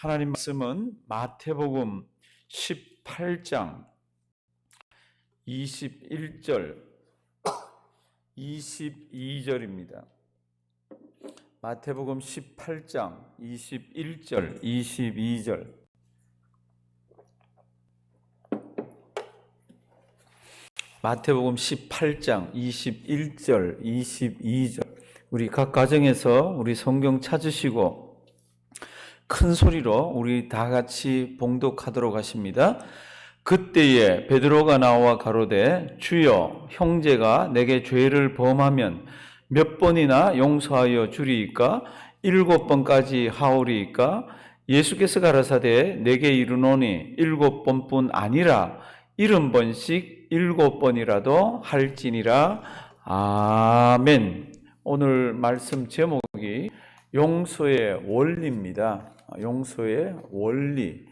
하나님 말씀은 마태복음 18장 21절 22절입니다. 마태복음 18장 21절 22절. 마태복음 18장 21절 22절. 우리 각 가정에서 우리 성경 찾으시고 큰 소리로 우리 다 같이 봉독하도록 하십니다. 그때에 베드로가 나와 가로되 주여 형제가 내게 죄를 범하면 몇 번이나 용서하여 주리이까? 7번까지 하오리이까? 예수께서 가라사대 내게 이르노니 7번뿐 아니라 70번씩 7번이라도 할지니라. 아멘. 오늘 말씀 제목이 용서의 원리입니다. 용서의 원리.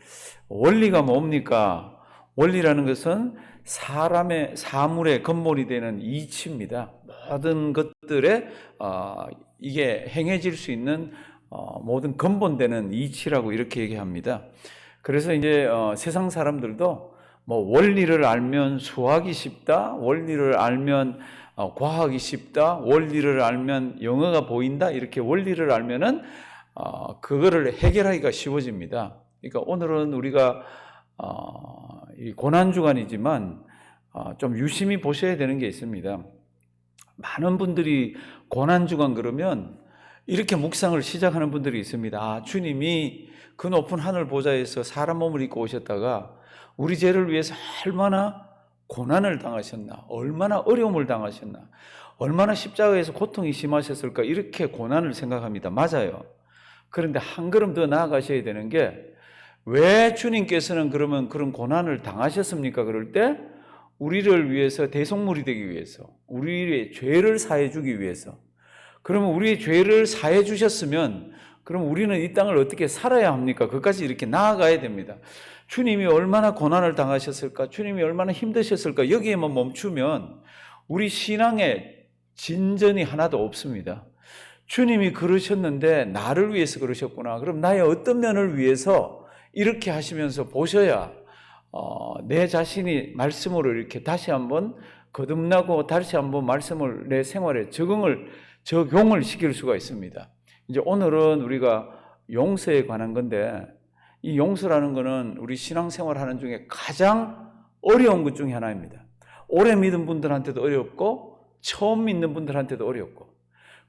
원리가 뭡니까? 원리라는 것은 사물의 근본이 되는 이치입니다. 모든 것들에 이게 행해질 수 있는 모든 근본되는 이치라고 이렇게 얘기합니다. 그래서 이제 세상 사람들도 뭐 원리를 알면 수학이 쉽다, 원리를 알면 과학이 쉽다, 원리를 알면 영어가 보인다, 이렇게 원리를 알면은 그거를 해결하기가 쉬워집니다. 그러니까 오늘은 우리가 이 고난주간이지만 좀 유심히 보셔야 되는 게 있습니다. 많은 분들이 고난주간 그러면 이렇게 묵상을 시작하는 분들이 있습니다. 주님이 그 높은 하늘 보좌에서 사람 몸을 입고 오셨다가 우리 죄를 위해서 얼마나 고난을 당하셨나, 얼마나 어려움을 당하셨나, 얼마나 십자가에서 고통이 심하셨을까, 이렇게 고난을 생각합니다. 맞아요. 그런데 한 걸음 더 나아가셔야 되는 게, 왜 주님께서는 그러면 그런 고난을 당하셨습니까? 그럴 때 우리를 위해서, 대속물이 되기 위해서, 우리의 죄를 사해 주기 위해서. 그러면 우리의 죄를 사해 주셨으면 그럼 우리는 이 땅을 어떻게 살아야 합니까? 그것까지 이렇게 나아가야 됩니다. 주님이 얼마나 고난을 당하셨을까? 주님이 얼마나 힘드셨을까? 여기에만 멈추면 우리 신앙에 진전이 하나도 없습니다. 주님이 그러셨는데 나를 위해서 그러셨구나. 그럼 나의 어떤 면을 위해서 이렇게 하시면서 보셔야 내 자신이 말씀으로 이렇게 다시 한번 거듭나고 다시 한번 말씀을 내 생활에 적용을 시킬 수가 있습니다. 이제 오늘은 우리가 용서에 관한 건데, 이 용서라는 것은 우리 신앙생활 하는 중에 가장 어려운 것 중에 하나입니다. 오래 믿은 분들한테도 어렵고, 처음 믿는 분들한테도 어렵고,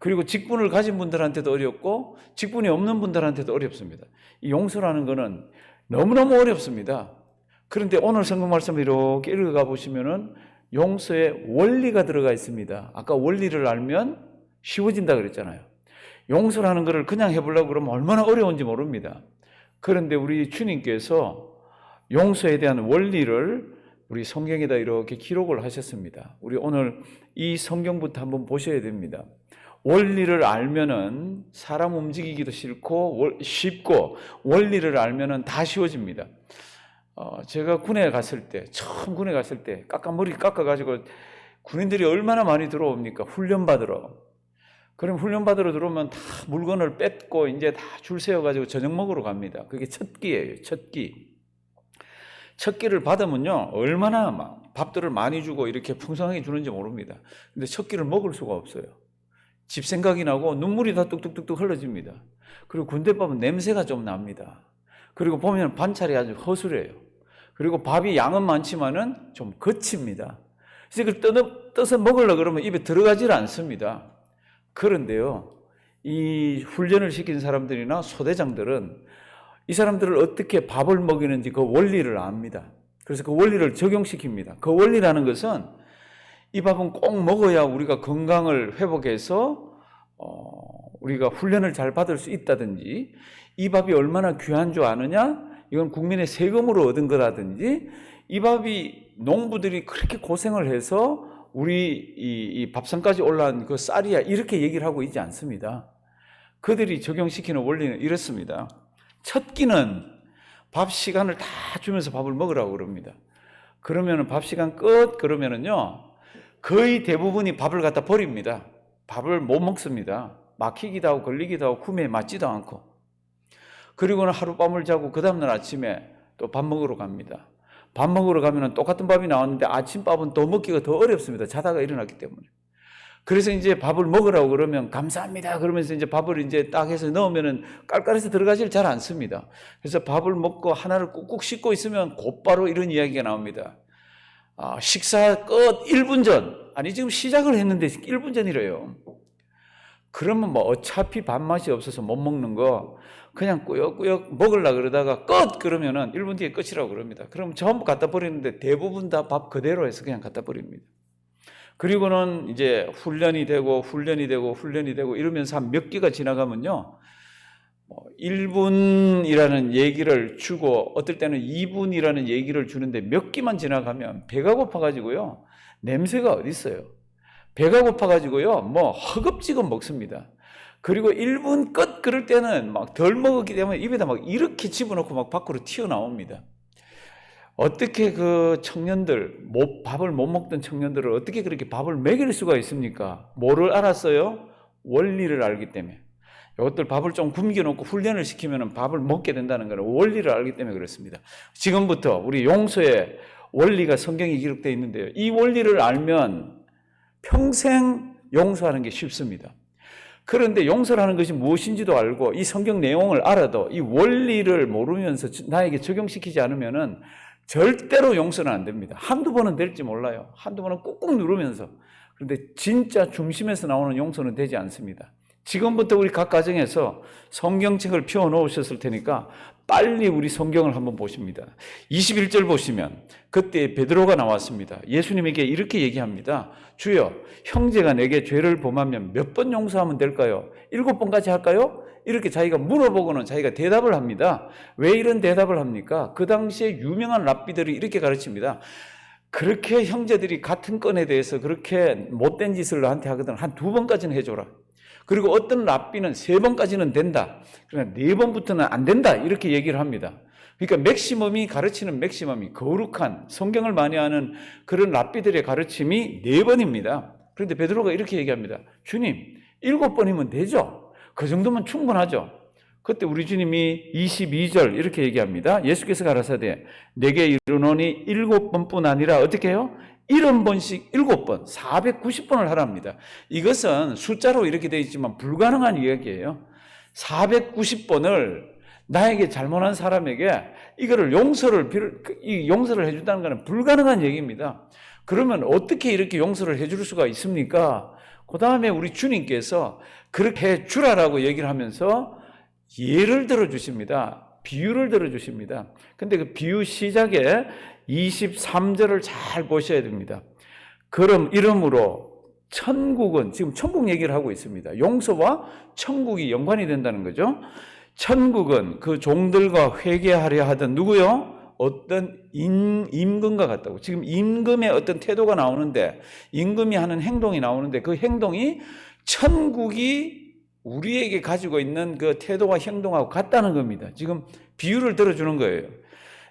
그리고 직분을 가진 분들한테도 어렵고, 직분이 없는 분들한테도 어렵습니다. 이 용서라는 것은 너무너무 어렵습니다. 그런데 오늘 성경 말씀을 이렇게 읽어가 보시면은 용서에 원리가 들어가 있습니다. 아까 원리를 알면 쉬워진다 그랬잖아요. 용서라는 것을 그냥 해보려고 그러면 얼마나 어려운지 모릅니다. 그런데 우리 주님께서 용서에 대한 원리를 우리 성경에다 이렇게 기록을 하셨습니다. 우리 오늘 이 성경부터 한번 보셔야 됩니다. 원리를 알면은 사람 움직이기도 쉽고 원리를 알면은 다 쉬워집니다. 제가 군에 갔을 때, 처음 군에 갔을 때 머리 깎아가지고 군인들이 얼마나 많이 들어옵니까? 훈련 받으러. 그럼 훈련 받으러 들어오면 다 물건을 뺏고 이제 다 줄 세워가지고 저녁 먹으러 갑니다. 그게 첫 끼예요, 첫 끼. 첫 끼를 받으면요, 얼마나 막 밥들을 많이 주고 이렇게 풍성하게 주는지 모릅니다. 근데 첫 끼를 먹을 수가 없어요. 집 생각이 나고 눈물이 다 뚝뚝뚝뚝 흘러집니다. 그리고 군대밥은 냄새가 좀 납니다. 그리고 보면 반찬이 아주 허술해요. 그리고 밥이 양은 많지만은 좀 거칩니다. 그래서 그걸 떠서 먹으려고 그러면 입에 들어가질 않습니다. 그런데요, 이 훈련을 시킨 사람들이나 소대장들은 이 사람들을 어떻게 밥을 먹이는지 그 원리를 압니다. 그래서 그 원리를 적용시킵니다. 그 원리라는 것은 이 밥은 꼭 먹어야 우리가 건강을 회복해서 우리가 훈련을 잘 받을 수 있다든지, 이 밥이 얼마나 귀한 줄 아느냐? 이건 국민의 세금으로 얻은 거라든지, 이 밥이 농부들이 그렇게 고생을 해서 우리 이 밥상까지 올라온 그 쌀이야, 이렇게 얘기를 하고 있지 않습니다. 그들이 적용시키는 원리는 이렇습니다. 첫 끼는 밥 시간을 다 주면서 밥을 먹으라고 그럽니다. 그러면은 밥 시간 끝 그러면은요, 거의 대부분이 밥을 갖다 버립니다. 밥을 못 먹습니다. 막히기도 하고 걸리기도 하고 구매에 맞지도 않고. 그리고는 하룻밤을 자고 그 다음날 아침에 또 밥 먹으러 갑니다. 밥 먹으러 가면 똑같은 밥이 나왔는데 아침밥은 또 먹기가 더 어렵습니다. 자다가 일어났기 때문에. 그래서 이제 밥을 먹으라고 그러면 감사합니다 그러면서 이제 밥을 이제 딱 해서 넣으면은 깔깔해서 들어가질 잘 않습니다. 그래서 밥을 먹고 하나를 꾹꾹 씹고 있으면 곧바로 이런 이야기가 나옵니다. 식사 끝 1분 전, 아니 지금 시작을 했는데 1분 전이래요. 그러면 뭐 어차피 밥맛이 없어서 못 먹는 거 그냥 꾸역꾸역 먹으려고 그러다가 끝! 그러면은 1분 뒤에 끝이라고 그럽니다. 그럼 전부 갖다 버리는데 대부분 다 밥 그대로 해서 그냥 갖다 버립니다. 그리고는 이제 훈련이 되고 이러면서 한 몇 개가 지나가면요. 1분이라는 얘기를 주고 어떨 때는 2분이라는 얘기를 주는데 몇 개만 지나가면 배가 고파가지고요. 냄새가 어디 있어요. 배가 고파가지고요. 뭐 허겁지겁 먹습니다. 그리고 1분 끝 그럴 때는 막 덜 먹었기 때문에 입에다 막 이렇게 집어넣고 막 밖으로 튀어나옵니다. 어떻게 그 청년들, 밥을 못 먹던 청년들을 어떻게 그렇게 밥을 먹일 수가 있습니까? 뭐를 알았어요? 원리를 알기 때문에. 이것들 밥을 좀 굶겨놓고 훈련을 시키면 밥을 먹게 된다는 것은 원리를 알기 때문에 그렇습니다. 지금부터 우리 용서의 원리가 성경에 기록되어 있는데요. 이 원리를 알면 평생 용서하는 게 쉽습니다. 그런데 용서라는 것이 무엇인지도 알고 이 성경 내용을 알아도 이 원리를 모르면서 나에게 적용시키지 않으면은 절대로 용서는 안 됩니다. 한두 번은 될지 몰라요. 한두 번은 꾹꾹 누르면서. 그런데 진짜 중심에서 나오는 용서는 되지 않습니다. 지금부터 우리 각 가정에서 성경책을 펴 놓으셨을 테니까 빨리 우리 성경을 한번 보십니다. 21절 보시면 그때 베드로가 나왔습니다. 예수님에게 이렇게 얘기합니다. 주여, 형제가 내게 죄를 범하면 몇 번 용서하면 될까요? 7번까지 할까요? 이렇게 자기가 물어보고는 자기가 대답을 합니다. 왜 이런 대답을 합니까? 그 당시에 유명한 랍비들이 이렇게 가르칩니다. 그렇게 형제들이 같은 건에 대해서 그렇게 못된 짓을 너한테 하거든 한 2번까지는 해줘라. 그리고 어떤 랍비는 3번까지는 된다. 그러나 4번부터는 안 된다. 이렇게 얘기를 합니다. 그러니까 맥시멈이 가르치는 맥시멈이 거룩한 성경을 많이 아는 그런 랍비들의 가르침이 4번입니다. 그런데 베드로가 이렇게 얘기합니다. 주님, 7번이면 되죠. 그 정도면 충분하죠. 그때 우리 주님이 22절 이렇게 얘기합니다. 예수께서 가라사대 내게 이르노니 7번뿐 아니라 어떻게 해요? 70번씩 7번, 490번을 하랍니다. 이것은 숫자로 이렇게 되어 있지만 불가능한 이야기예요. 490번을 나에게 잘못한 사람에게 이거를 용서를 해준다는 것은 불가능한 얘기입니다. 그러면 어떻게 이렇게 용서를 해줄 수가 있습니까? 그 다음에 우리 주님께서 그렇게 해주라라고 얘기를 하면서 예를 들어주십니다. 비유를 들어주십니다. 근데 그 비유 시작에 23절을 잘 보셔야 됩니다. 그럼 이러므로 천국은, 지금 천국 얘기를 하고 있습니다. 용서와 천국이 연관이 된다는 거죠. 천국은 그 종들과 회개하려 하던 누구요? 어떤 임금과 같다고. 지금 임금의 어떤 태도가 나오는데, 임금이 하는 행동이 나오는데 그 행동이 천국이 우리에게 가지고 있는 그 태도와 행동하고 같다는 겁니다. 지금 비유를 들어주는 거예요.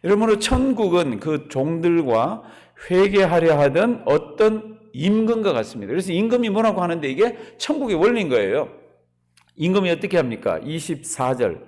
이러므로 천국은 그 종들과 회개하려 하던 어떤 임금과 같습니다. 그래서 임금이 뭐라고 하는데 이게 천국의 원리인 거예요. 임금이 어떻게 합니까? 24절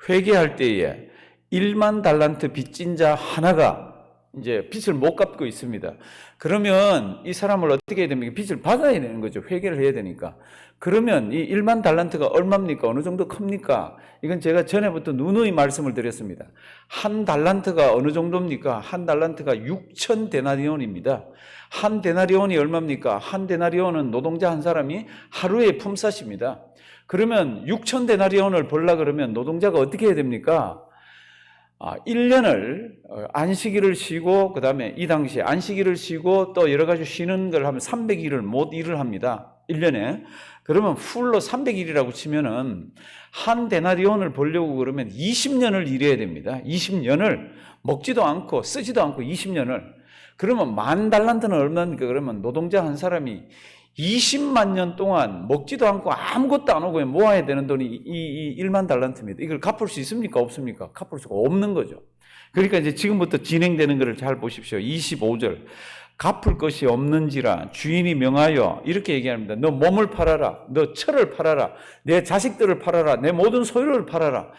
회개할 때에 1만 달란트 빚진 자 하나가 이제 빚을 못 갚고 있습니다. 그러면 이 사람을 어떻게 해야 됩니까? 빚을 받아야 되는 거죠. 회개를 해야 되니까. 그러면 이 1만 달란트가 얼마입니까? 어느 정도 큽니까? 이건 제가 전에부터 누누이 말씀을 드렸습니다. 한 달란트가 어느 정도입니까? 한 달란트가 6천 데나리온입니다. 한 데나리온이 얼마입니까? 한 데나리온은 노동자 한 사람이 하루에 품삯입니다. 그러면 6천 데나리온을 벌라 그러면 노동자가 어떻게 해야 됩니까? 1년을 안식일을 쉬고 그 다음에 이 당시에 안식일을 쉬고 또 여러 가지 쉬는 걸 하면 300일을 못 일을 합니다. 1년에. 그러면 풀로 300일이라고 치면은 한 데나리온을 벌려고 그러면 20년을 일해야 됩니다. 20년을 먹지도 않고 쓰지도 않고 20년을. 그러면 10,000달란트는 얼마입니까? 그러면 노동자 한 사람이 20만 년 동안 먹지도 않고 아무것도 안 하고 모아야 되는 돈이 이 1만 달란트입니다. 이걸 갚을 수 있습니까? 없습니까? 갚을 수가 없는 거죠. 그러니까 이제 지금부터 진행되는 것을 잘 보십시오. 25절. 갚을 것이 없는지라 주인이 명하여 이렇게 얘기합니다. 너 몸을 팔아라. 너 철을 팔아라. 내 자식들을 팔아라. 내 모든 소유를 팔아라.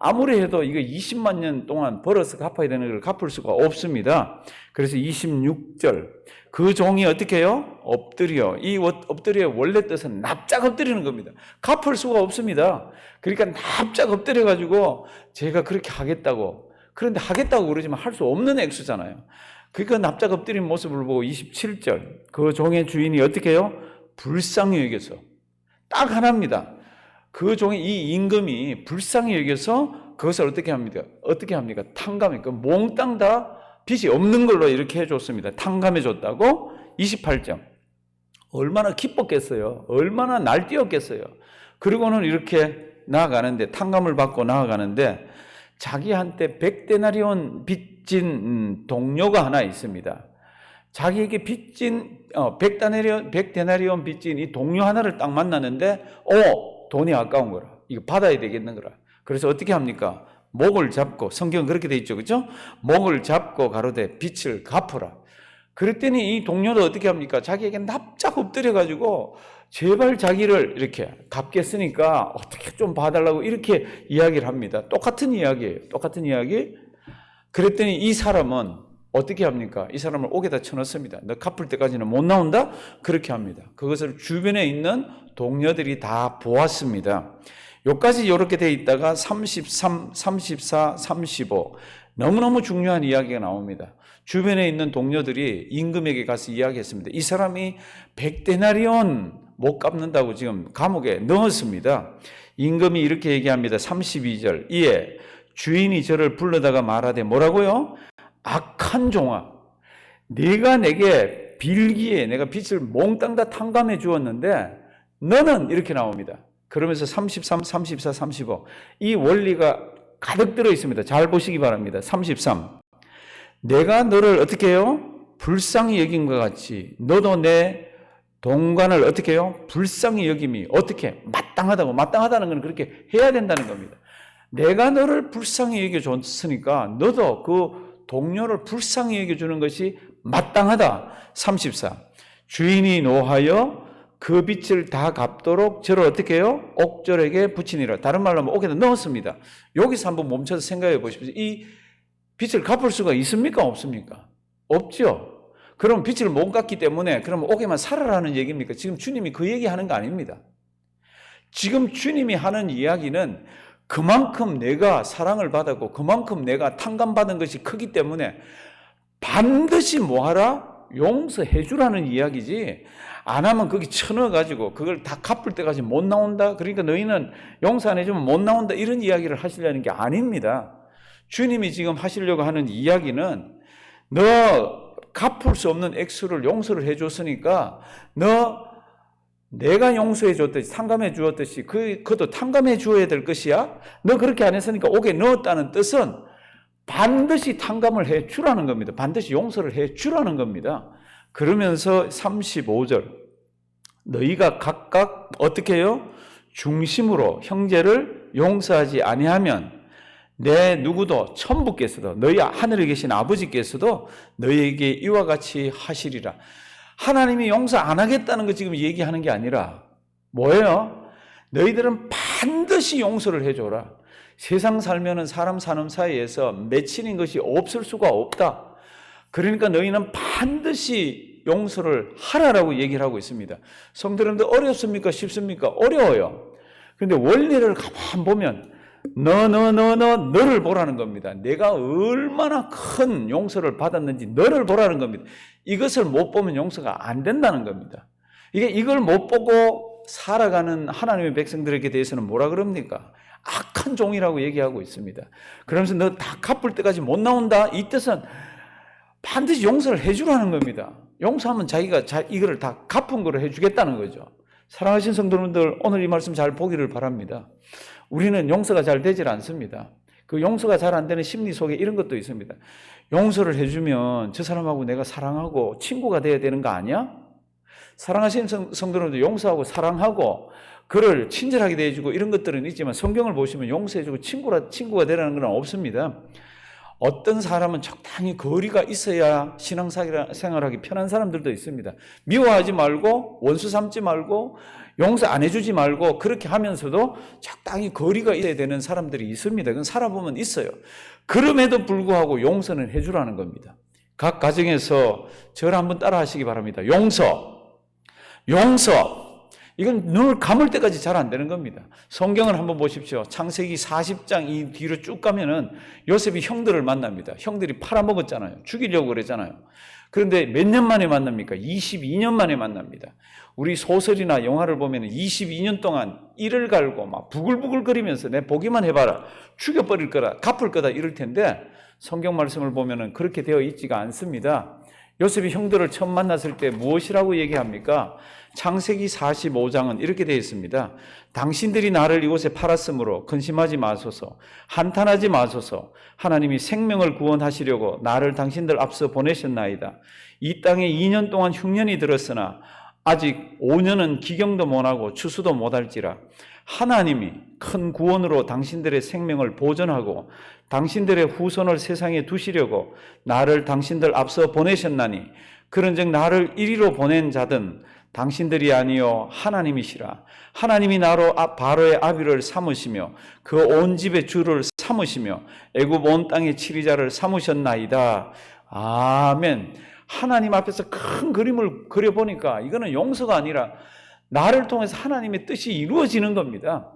아무리 해도 이거 20만 년 동안 벌어서 갚아야 되는 걸 갚을 수가 없습니다. 그래서 26절 그 종이 어떻게 해요? 엎드려. 이 엎드려의 원래 뜻은 납작 엎드리는 겁니다. 갚을 수가 없습니다. 그러니까 납작 엎드려 가지고 제가 그렇게 하겠다고, 그런데 하겠다고 그러지만 할 수 없는 액수잖아요. 그러니까 납작 엎드린 모습을 보고 27절 그 종의 주인이 어떻게 해요? 불쌍히 여겨서, 딱 하나입니다. 그 종의 이 임금이 불쌍히 여겨서 그것을 어떻게 합니까? 탕감해. 그 몽땅 다 빚이 없는 걸로 이렇게 해줬습니다. 탕감해 줬다고. 28점 얼마나 기뻤겠어요. 얼마나 날뛰었겠어요. 그리고는 이렇게 나아가는데, 탕감을 받고 나아가는데 자기한테 100데나리온 빚진 동료가 하나 있습니다. 자기에게 빚진 100데나리온 빚진 이 동료 하나를 딱 만나는데 돈이 아까운 거라. 이거 받아야 되겠는 거라. 그래서 어떻게 합니까? 목을 잡고, 성경은 그렇게 돼 있죠. 그렇죠? 목을 잡고 가로되 빚을 갚으라. 그랬더니 이 동료도 어떻게 합니까? 자기에게 납작 엎드려 가지고 제발 자기를 이렇게 갚겠으니까 어떻게 좀 봐달라고 이렇게 이야기를 합니다. 똑같은 이야기예요. 똑같은 이야기. 그랬더니 이 사람은 어떻게 합니까? 이 사람을 옥에다 쳐넣습니다. 너 갚을 때까지는 못 나온다? 그렇게 합니다. 그것을 주변에 있는 동료들이 다 보았습니다. 여기까지 이렇게 돼 있다가 33, 34, 35 너무너무 중요한 이야기가 나옵니다. 주변에 있는 동료들이 임금에게 가서 이야기했습니다. 이 사람이 100데나리온 못 갚는다고 지금 감옥에 넣었습니다. 임금이 이렇게 얘기합니다. 32절 이에 주인이 저를 불러다가 말하되 뭐라고요? 악한 종아, 네가 내게 빌기에 내가 빚을 몽땅 다 탕감해 주었는데 너는 이렇게 나옵니다. 그러면서 33, 34, 35 이 원리가 가득 들어 있습니다. 잘 보시기 바랍니다. 33 내가 너를 어떻게 해요? 불쌍히 여김과 같이 너도 내 동관을 어떻게 해요? 불쌍히 여김이 어떻게? 마땅하다고. 마땅하다는 건 그렇게 해야 된다는 겁니다. 내가 너를 불쌍히 여겨줬으니까 너도 그 동료를 불쌍히 여겨주는 것이 마땅하다. 34 주인이 노하여 그 빚을 다 갚도록 저를 어떻게 해요? 옥절에게 붙이니라. 다른 말로 하면 옥에다 넣었습니다. 여기서 한번 멈춰서 생각해 보십시오. 이 빚을 갚을 수가 있습니까? 없습니까? 없죠. 그럼 빚을 못 갚기 때문에 그럼 옥에만 살아라는 얘기입니까? 지금 주님이 그 얘기하는 거 아닙니다. 지금 주님이 하는 이야기는 그만큼 내가 사랑을 받았고 그만큼 내가 탕감받은 것이 크기 때문에 반드시 뭐하라? 용서해 주라는 이야기지. 안 하면 거기 쳐넣어가지고 그걸 다 갚을 때까지 못 나온다. 그러니까 너희는 용서 안 해주면 못 나온다. 이런 이야기를 하시려는 게 아닙니다. 주님이 지금 하시려고 하는 이야기는 너 갚을 수 없는 액수를 용서를 해줬으니까 내가 용서해 줬듯이 탕감해 주었듯이 그것도 탕감해 주어야 될 것이야. 너 그렇게 안 했으니까 옥에 넣었다는 뜻은 반드시 탕감을 해 주라는 겁니다. 반드시 용서를 해 주라는 겁니다. 그러면서 35절 너희가 각각 어떻게 해요? 중심으로 형제를 용서하지 아니하면 내 누구도 천부께서도 너희 하늘에 계신 아버지께서도 너희에게 이와 같이 하시리라. 하나님이 용서 안 하겠다는 거 지금 얘기하는 게 아니라 뭐예요? 너희들은 반드시 용서를 해줘라. 세상 살면은 사람 사는 사이에서 맺히는 것이 없을 수가 없다. 그러니까 너희는 반드시 용서를 하라라고 얘기를 하고 있습니다. 성도님들 어렵습니까? 쉽습니까? 어려워요. 그런데 원리를 가만 보면 너를 보라는 겁니다. 내가 얼마나 큰 용서를 받았는지 너를 보라는 겁니다. 이것을 못 보면 용서가 안 된다는 겁니다. 이걸 못 보고 살아가는 하나님의 백성들에게 대해서는 뭐라 그럽니까? 악한 종이라고 얘기하고 있습니다. 그러면서 너 다 갚을 때까지 못 나온다. 이 뜻은 반드시 용서를 해주라는 겁니다. 용서하면 자기가 이거를 다 갚은 거로 해주겠다는 거죠. 사랑하신 성도님들, 오늘 이 말씀 잘 보기를 바랍니다. 우리는 용서가 잘 되질 않습니다. 그 용서가 잘 안 되는 심리 속에 이런 것도 있습니다. 용서를 해주면 저 사람하고 내가 사랑하고 친구가 돼야 되는 거 아니야? 사랑하시는 성도님들, 용서하고 사랑하고 그를 친절하게 대해주고 이런 것들은 있지만 성경을 보시면 용서해주고 친구가 되라는 건 없습니다. 어떤 사람은 적당히 거리가 있어야 신앙생활하기 편한 사람들도 있습니다. 미워하지 말고 원수 삼지 말고 용서 안 해주지 말고 그렇게 하면서도 적당히 거리가 있어야 되는 사람들이 있습니다. 그건 살아보면 있어요. 그럼에도 불구하고 용서는 해주라는 겁니다. 각 가정에서 저를 한번 따라 하시기 바랍니다. 용서. 이건 눈을 감을 때까지 잘 안 되는 겁니다. 성경을 한번 보십시오. 창세기 40장 이 뒤로 쭉 가면은 요셉이 형들을 만납니다. 형들이 팔아먹었잖아요. 죽이려고 그랬잖아요. 그런데 몇 년 만에 만납니까? 22년 만에 만납니다. 우리 소설이나 영화를 보면 22년 동안 이를 갈고 막 부글부글 거리면서 내 보기만 해봐라. 죽여버릴 거다. 갚을 거다. 이럴 텐데 성경 말씀을 보면은 그렇게 되어 있지가 않습니다. 요셉이 형들을 처음 만났을 때 무엇이라고 얘기합니까? 창세기 45장은 이렇게 되어 있습니다. 당신들이 나를 이곳에 팔았으므로 근심하지 마소서, 한탄하지 마소서. 하나님이 생명을 구원하시려고 나를 당신들 앞서 보내셨나이다. 이 땅에 2년 동안 흉년이 들었으나 아직 5년은 기경도 못하고 추수도 못할지라. 하나님이 큰 구원으로 당신들의 생명을 보존하고 당신들의 후손을 세상에 두시려고 나를 당신들 앞서 보내셨나니 그런즉 나를 이리로 보낸 자든 당신들이 아니요 하나님이시라. 하나님이 나로 바로의 아비를 삼으시며 그 온 집의 주를 삼으시며 애굽 온 땅의 치리자를 삼으셨나이다. 아멘. 하나님 앞에서 큰 그림을 그려보니까 이거는 용서가 아니라 나를 통해서 하나님의 뜻이 이루어지는 겁니다.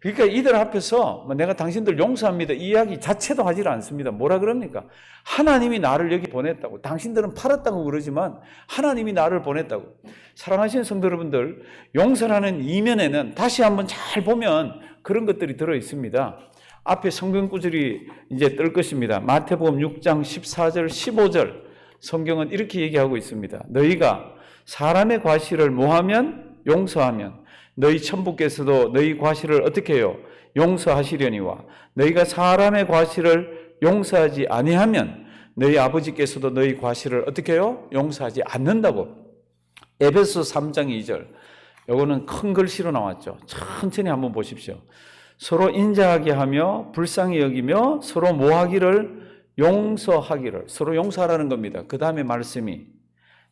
그러니까 이들 앞에서 내가 당신들 용서합니다 이 이야기 자체도 하질 않습니다. 뭐라 그럽니까? 하나님이 나를 여기 보냈다고. 당신들은 팔았다고 그러지만 하나님이 나를 보냈다고. 사랑하시는 성도 여러분들, 용서라는 이면에는 다시 한번 잘 보면 그런 것들이 들어 있습니다. 앞에 성경 구절이 이제 뜰 것입니다. 마태복음 6장 14절 15절 성경은 이렇게 얘기하고 있습니다. 너희가 사람의 과실을 모하면 용서하면 너희 천부께서도 너희 과실을 어떻게 해요? 용서하시려니와 너희가 사람의 과실을 용서하지 아니하면 너희 아버지께서도 너희 과실을 어떻게 해요? 용서하지 않는다고. 에베소 3장 2절. 요거는 큰 글씨로 나왔죠. 천천히 한번 보십시오. 서로 인자하게 하며 불쌍히 여기며 서로 모하기를 용서하기를. 서로 용서하라는 겁니다. 그 다음에 말씀이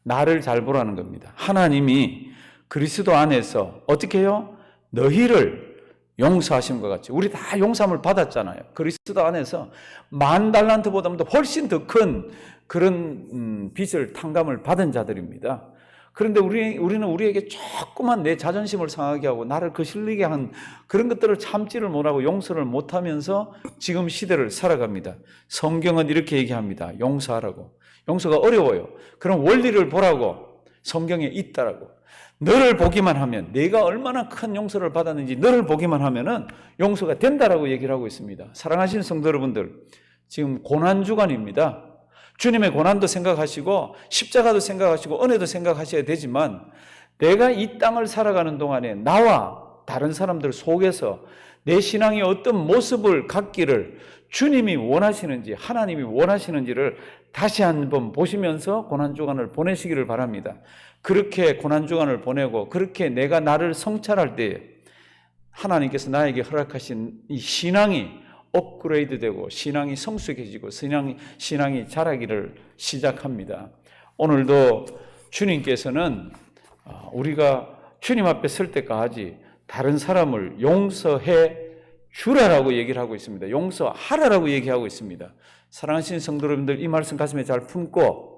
나를 잘 보라는 겁니다. 하나님이 그리스도 안에서 어떻게 해요? 너희를 용서하신 것 같이. 우리 다 용서함을 받았잖아요. 그리스도 안에서 10,000달란트보다도 훨씬 더 큰 그런 빚을 탕감을 받은 자들입니다. 그런데 우리는 우리에게 조그만 내 자존심을 상하게 하고 나를 거슬리게 한 그런 것들을 참지를 못하고 용서를 못하면서 지금 시대를 살아갑니다. 성경은 이렇게 얘기합니다. 용서하라고. 용서가 어려워요. 그럼 원리를 보라고 성경에 있다라고. 너를 보기만 하면 내가 얼마나 큰 용서를 받았는지 너를 보기만 하면은 용서가 된다라고 얘기를 하고 있습니다. 사랑하시는 성도 여러분들, 지금 고난주간입니다. 주님의 고난도 생각하시고 십자가도 생각하시고 은혜도 생각하셔야 되지만 내가 이 땅을 살아가는 동안에 나와 다른 사람들 속에서 내 신앙이 어떤 모습을 갖기를 주님이 원하시는지 하나님이 원하시는지를 다시 한번 보시면서 고난주간을 보내시기를 바랍니다. 그렇게 고난주간을 보내고 그렇게 내가 나를 성찰할 때에 하나님께서 나에게 허락하신 이 신앙이 업그레이드 되고 신앙이 성숙해지고 신앙이 자라기를 시작합니다. 오늘도 주님께서는 우리가 주님 앞에 설 때까지 다른 사람을 용서해 주라라고 얘기를 하고 있습니다. 용서하라라고 얘기하고 있습니다. 사랑하시는 성도 여러분들, 이 말씀 가슴에 잘 품고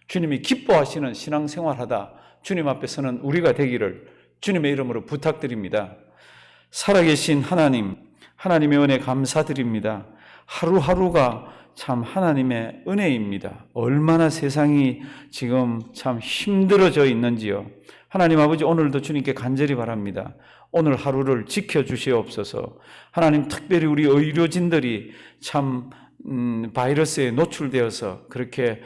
주님이 기뻐하시는 신앙생활하다 주님 앞에 서는 우리가 되기를 주님의 이름으로 부탁드립니다. 살아계신 하나님의 은혜 감사드립니다. 하루하루가 참 하나님의 은혜입니다. 얼마나 세상이 지금 참 힘들어져 있는지요. 하나님 아버지, 오늘도 주님께 간절히 바랍니다. 오늘 하루를 지켜주시옵소서. 하나님, 특별히 우리 의료진들이 참 바이러스에 노출되어서 그렇게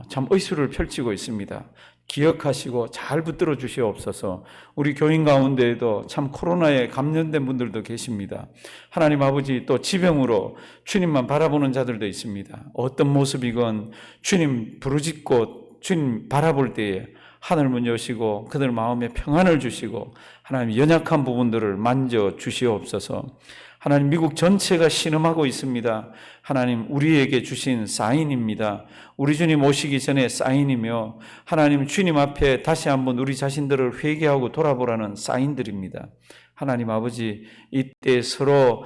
참 의술을 펼치고 있습니다. 기억하시고 잘 붙들어 주시옵소서. 우리 교인 가운데에도 참 코로나에 감염된 분들도 계십니다. 하나님 아버지, 또 지병으로 주님만 바라보는 자들도 있습니다. 어떤 모습이건 주님 부르짖고 주님 바라볼 때에 하늘문 여시고 그들 마음에 평안을 주시고 하나님 연약한 부분들을 만져 주시옵소서. 하나님, 미국 전체가 신음하고 있습니다. 하나님, 우리에게 주신 사인입니다. 우리 주님 오시기 전에 사인이며, 하나님, 주님 앞에 다시 한번 우리 자신들을 회개하고 돌아보라는 사인들입니다. 하나님 아버지, 이때 서로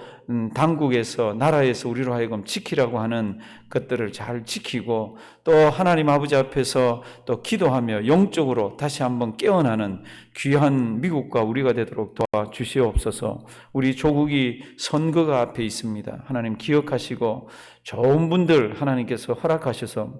당국에서, 나라에서 우리로 하여금 지키라고 하는 것들을 잘 지키고, 또 하나님 아버지 앞에서 또 기도하며 영적으로 다시 한번 깨어나는 귀한 미국과 우리가 되도록 도와주시옵소서. 우리 조국이 선거가 앞에 있습니다. 하나님 기억하시고 좋은 분들 하나님께서 허락하셔서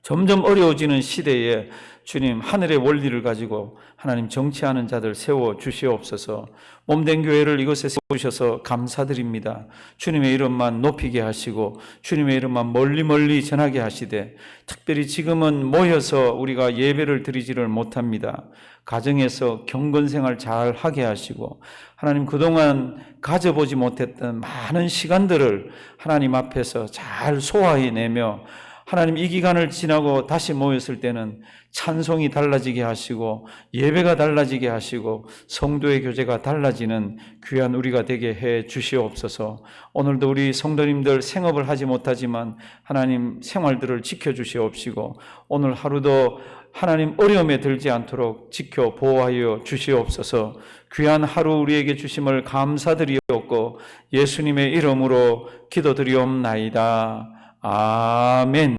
점점 어려워지는 시대에 주님, 하늘의 원리를 가지고 하나님 정치하는 자들 세워 주시옵소서. 몸된 교회를 이곳에 세우셔서 감사드립니다. 주님의 이름만 높이게 하시고 주님의 이름만 멀리 전하게 하시되, 특별히 지금은 모여서 우리가 예배를 드리지를 못합니다. 가정에서 경건생활 잘 하게 하시고, 하나님 그동안 가져보지 못했던 많은 시간들을 하나님 앞에서 잘 소화해내며, 하나님 이 기간을 지나고 다시 모였을 때는 찬송이 달라지게 하시고 예배가 달라지게 하시고 성도의 교제가 달라지는 귀한 우리가 되게 해 주시옵소서. 오늘도 우리 성도님들 생업을 하지 못하지만 하나님 생활들을 지켜주시옵시고, 오늘 하루도 하나님 어려움에 들지 않도록 지켜 보호하여 주시옵소서. 귀한 하루 우리에게 주심을 감사드리옵고 예수님의 이름으로 기도드리옵나이다. 아멘.